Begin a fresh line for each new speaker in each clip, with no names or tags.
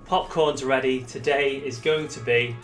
Popcorn's ready. Today is going to be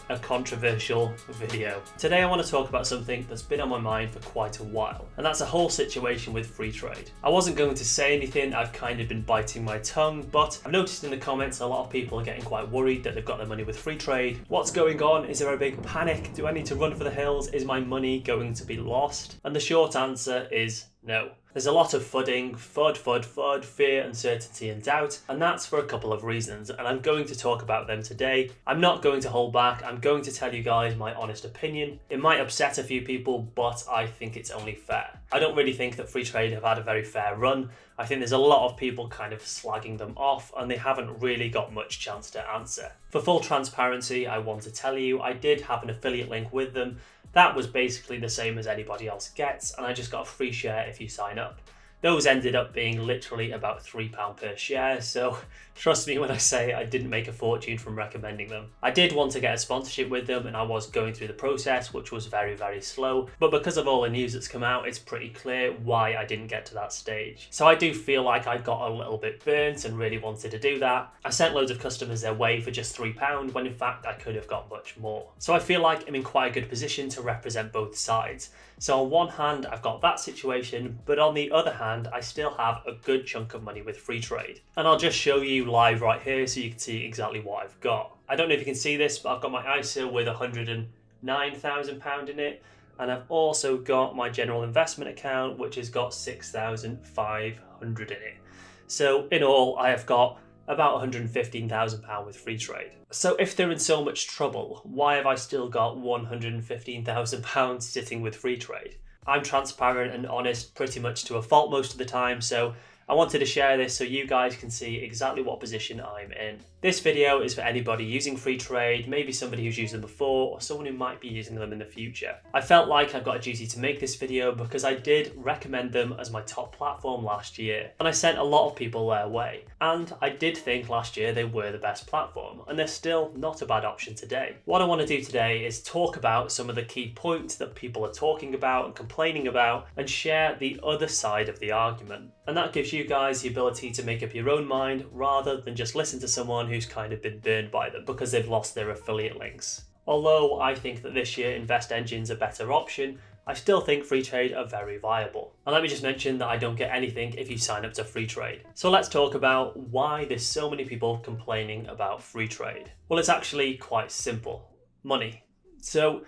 a controversial video. Today I want to talk about something that's been on my mind for quite a while, and that's the whole situation with Freetrade. I wasn't going to say anything, I've kind of been biting my tongue, but I've noticed in the comments a lot of people are getting quite worried that they've got their money with Freetrade. What's going on? Is there a big panic? Do I need to run for the hills? Is my money going to be lost? And the short answer is no. There's a lot of FUD, fear, uncertainty and doubt, and that's for a couple of reasons, and I'm going to talk about them today. I'm not going to hold back, I'm going to tell you guys my honest opinion. It might upset a few people, but I think it's only fair. I don't really think that Freetrade have had a very fair run. I think there's a lot of people kind of slagging them off, and they haven't really got much chance to answer. For full transparency, I want to tell you, I did have an affiliate link with them. That was basically the same as anybody else gets, and I just got a free share if you sign up. Those ended up being literally about £3 per share, so trust me when I say I didn't make a fortune from recommending them. I did want to get a sponsorship with them, and I was going through the process, which was very, very slow, but because of all the news that's come out, it's pretty clear why I didn't get to that stage. So I do feel like I got a little bit burnt and really wanted to do that. I sent loads of customers their way for just £3, when in fact I could have got much more. So I feel like I'm in quite a good position to represent both sides. So on one hand, I've got that situation, but on the other hand, I still have a good chunk of money with Freetrade. And I'll just show you live right here so you can see exactly what I've got. I don't know if you can see this, but I've got my ISA with £109,000 in it. And I've also got my general investment account, which has got £6,500 in it. So in all, I have got about £115,000 with Freetrade. So if they're in so much trouble, why have I still got £115,000 sitting with Freetrade? I'm transparent and honest pretty much to a fault most of the time, so I wanted to share this so you guys can see exactly what position I'm in. This video is for anybody using Freetrade, maybe somebody who's used them before, or someone who might be using them in the future. I felt like I've got a duty to make this video because I did recommend them as my top platform last year, and I sent a lot of people their way. And I did think last year they were the best platform, and they're still not a bad option today. What I want to do today is talk about some of the key points that people are talking about and complaining about, and share the other side of the argument. And that gives you guys the ability to make up your own mind rather than just listen to someone who's kind of been burned by them because they've lost their affiliate links. Although I think that this year Invest Engine's a better option, I still think Freetrade are very viable. And let me just mention that I don't get anything if you sign up to Freetrade. So let's talk about why there's so many people complaining about Freetrade. Well, it's actually quite simple. Money. So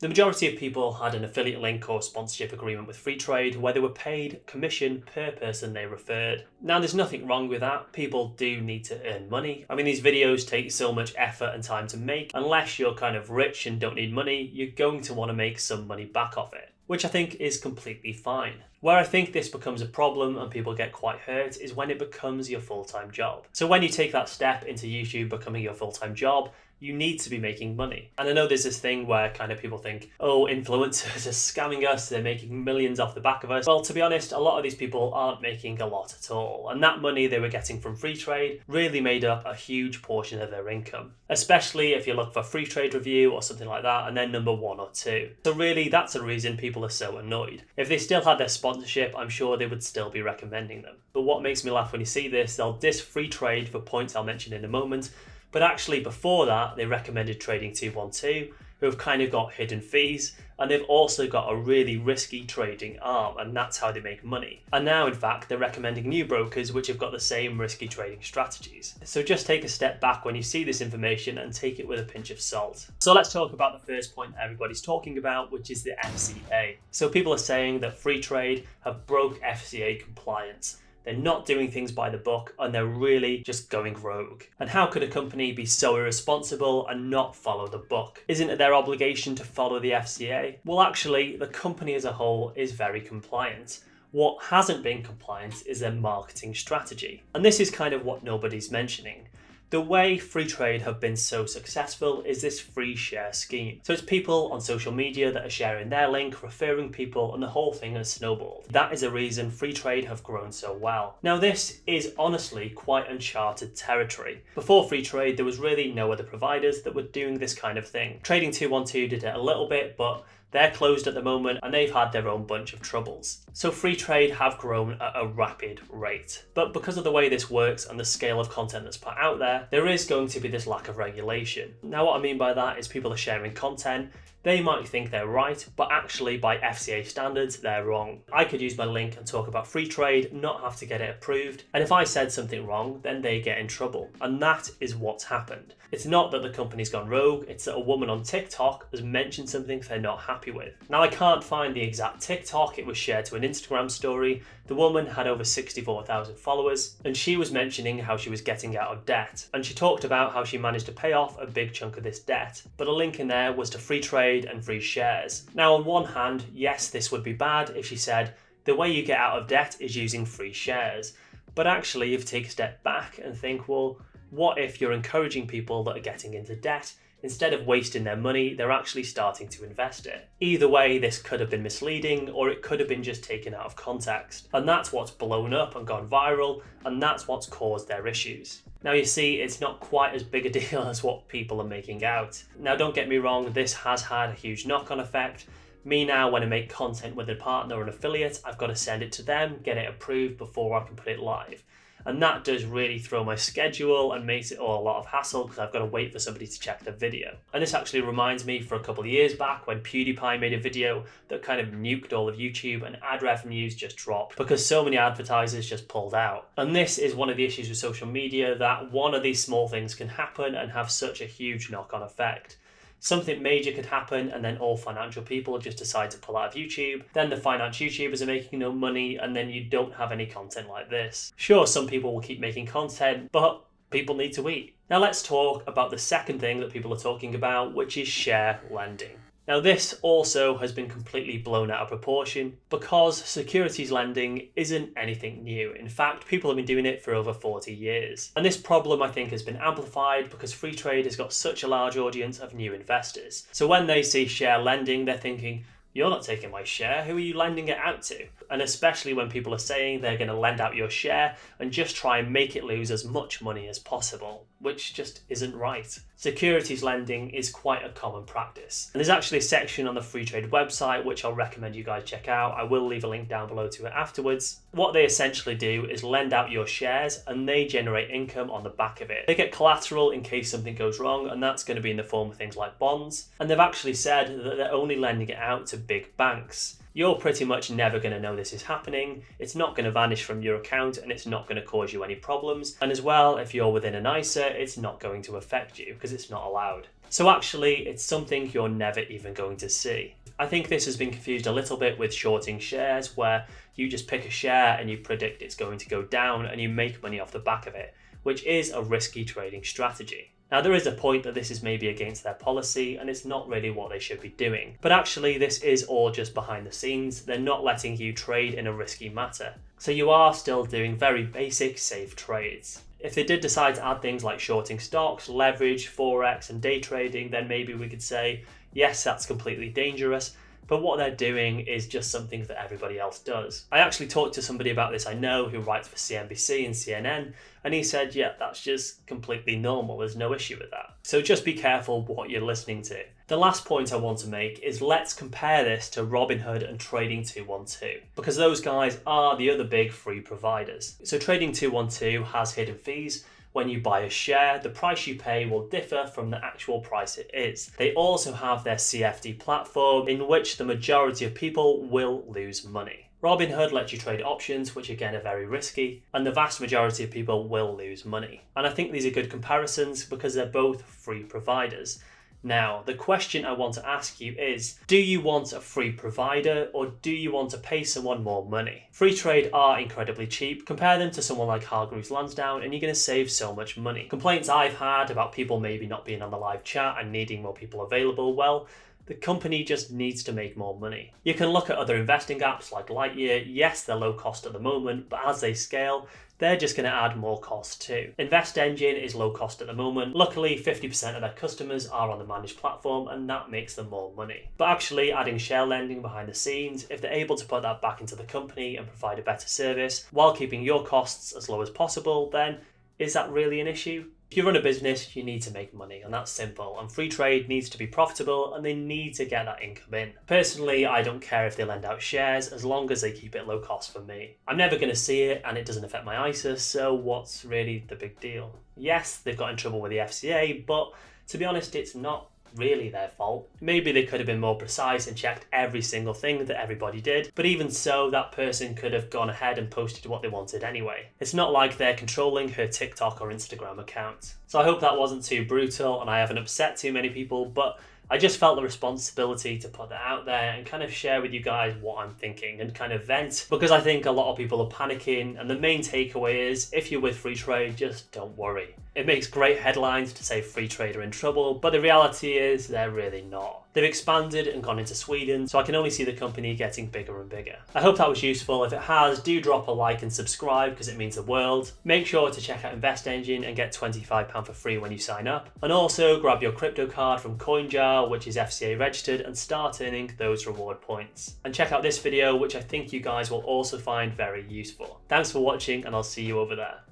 the majority of people had an affiliate link or sponsorship agreement with Freetrade where they were paid commission per person they referred. Now, there's nothing wrong with that. People do need to earn money. I mean, these videos take so much effort and time to make. Unless you're kind of rich and don't need money, you're going to want to make some money back off it, which I think is completely fine. Where I think this becomes a problem and people get quite hurt is when it becomes your full-time job. So when you take that step into YouTube becoming your full-time job, you need to be making money. And I know there's this thing where kind of people think, oh, influencers are scamming us, they're making millions off the back of us. Well, to be honest, a lot of these people aren't making a lot at all. And that money they were getting from Freetrade really made up a huge portion of their income. Especially if you look for Freetrade review or something like that, and they're number 1 or 2. So really, that's the reason people are so annoyed. If they still had their sponsorship, I'm sure they would still be recommending them. But what makes me laugh when you see this, they'll diss Freetrade for points I'll mention in a moment, but actually before that, they recommended Trading 212, who have kind of got hidden fees, and they've also got a really risky trading arm, and that's how they make money. And now, in fact, they're recommending new brokers which have got the same risky trading strategies. So just take a step back when you see this information and take it with a pinch of salt. So let's talk about the first point everybody's talking about, which is the FCA. So people are saying that Freetrade have broke FCA compliance. They're not doing things by the book, and they're really just going rogue. And how could a company be so irresponsible and not follow the book? Isn't it their obligation to follow the FCA? Well, actually, the company as a whole is very compliant. What hasn't been compliant is their marketing strategy. And this is kind of what nobody's mentioning. The way Freetrade have been so successful is this free share scheme. So it's people on social media that are sharing their link, referring people, and the whole thing has snowballed. That is the reason Freetrade have grown so well. Now, this is honestly quite uncharted territory. Before Freetrade, there was really no other providers that were doing this kind of thing. Trading 212 did it a little bit, but They're closed at the moment and they've had their own bunch of troubles. So Freetrade have grown at a rapid rate. But because of the way this works and the scale of content that's put out there is going to be this lack of regulation. Now what I mean by that is people are sharing content. They might think they're right, but actually by FCA standards, they're wrong. I could use my link and talk about free trade, not have to get it approved. And if I said something wrong, then they get in trouble. And that is what's happened. It's not that the company's gone rogue, it's that a woman on TikTok has mentioned something they're not happy with. Now I can't find the exact TikTok, it was shared to an Instagram story. The woman had over 64,000 followers, and she was mentioning how she was getting out of debt. And she talked about how she managed to pay off a big chunk of this debt. But a link in there was to free trade and free shares. Now on one hand, yes, this would be bad if she said, the way you get out of debt is using free shares. But actually, if you take a step back and think, well, what if you're encouraging people that are getting into debt? Instead of wasting their money, they're actually starting to invest it. Either way, this could have been misleading or it could have been just taken out of context. And that's what's blown up and gone viral, and that's what's caused their issues. Now you see, it's not quite as big a deal as what people are making out. Now don't get me wrong, this has had a huge knock-on effect. Me now, when I make content with a partner or an affiliate, I've got to send it to them, get it approved before I can put it live. And that does really throw my schedule and makes it all a lot of hassle because I've got to wait for somebody to check the video. And this actually reminds me for a couple of years back when PewDiePie made a video that kind of nuked all of YouTube and ad revenues just dropped because so many advertisers just pulled out. And this is one of the issues with social media, that one of these small things can happen and have such a huge knock-on effect. Something major could happen and then all financial people just decide to pull out of YouTube. Then the finance YouTubers are making no money and then you don't have any content like this. Sure, some people will keep making content, but people need to eat. Now let's talk about the second thing that people are talking about, which is share lending. Now this also has been completely blown out of proportion because securities lending isn't anything new. In fact, people have been doing it for over 40 years. And this problem I think has been amplified because free trade has got such a large audience of new investors. So when they see share lending, they're thinking, you're not taking my share, who are you lending it out to? And especially when people are saying they're going to lend out your share and just try and make it lose as much money as possible, which just isn't right. Securities lending is quite a common practice. And there's actually a section on the Free Trade website which I'll recommend you guys check out. I will leave a link down below to it afterwards. What they essentially do is lend out your shares and they generate income on the back of it. They get collateral in case something goes wrong, and that's going to be in the form of things like bonds. And they've actually said that they're only lending it out to big banks. You're pretty much never going to know this is happening. It's not going to vanish from your account and it's not going to cause you any problems. And as well, if you're within an ISA, it's not going to affect you because it's not allowed. So actually, it's something you're never even going to see. I think this has been confused a little bit with shorting shares, where you just pick a share and you predict it's going to go down and you make money off the back of it, which is a risky trading strategy. Now there is a point that this is maybe against their policy and it's not really what they should be doing. But actually this is all just behind the scenes. They're not letting you trade in a risky matter. So you are still doing very basic safe trades. If they did decide to add things like shorting stocks, leverage, forex and day trading, then maybe we could say, yes, that's completely dangerous. But what they're doing is just something that everybody else does. I actually talked to somebody about this I know who writes for CNBC and CNN, and he said, yeah, that's just completely normal. There's no issue with that. So just be careful what you're listening to. The last point I want to make is let's compare this to Robinhood and Trading 212, because those guys are the other big free providers. So Trading 212 has hidden fees. When you buy a share, the price you pay will differ from the actual price it is. They also have their CFD platform in which the majority of people will lose money. Robinhood lets you trade options, which again are very risky, and the vast majority of people will lose money. And I think these are good comparisons because they're both free providers. Now, the question I want to ask you is, do you want a free provider or do you want to pay someone more money? Free trade are incredibly cheap. Compare them to someone like Hargreaves Lansdown and you're going to save so much money. Complaints I've had about people maybe not being on the live chat and needing more people available, well, the company just needs to make more money. You can look at other investing apps like Lightyear. Yes, they're low cost at the moment, but as they scale, they're just going to add more cost too. Invest Engine is low cost at the moment. Luckily, 50% of their customers are on the managed platform and that makes them more money. But actually adding share lending behind the scenes, if they're able to put that back into the company and provide a better service while keeping your costs as low as possible, then is that really an issue? If you run a business, you need to make money, and that's simple. And Freetrade needs to be profitable, and they need to get that income in. Personally, I don't care if they lend out shares as long as they keep it low cost for me. I'm never going to see it, and it doesn't affect my ISA, so what's really the big deal? Yes, they've got in trouble with the FCA, but to be honest, it's not really their fault. Maybe they could have been more precise and checked every single thing that everybody did, but even so, that person could have gone ahead and posted what they wanted anyway. It's not like they're controlling her TikTok or Instagram account. So I hope that wasn't too brutal and I haven't upset too many people, but I just felt the responsibility to put that out there and kind of share with you guys what I'm thinking and kind of vent, because I think a lot of people are panicking, and the main takeaway is if you're with Freetrade, just don't worry. It makes great headlines to say Freetrade are in trouble, but the reality is they're really not. They've expanded and gone into Sweden, so I can only see the company getting bigger and bigger. I hope that was useful. If it has, do drop a like and subscribe because it means the world. Make sure to check out Invest Engine and get £25 for free when you sign up. And also grab your crypto card from CoinJar, which is FCA registered, and start earning those reward points. And check out this video, which I think you guys will also find very useful. Thanks for watching, and I'll see you over there.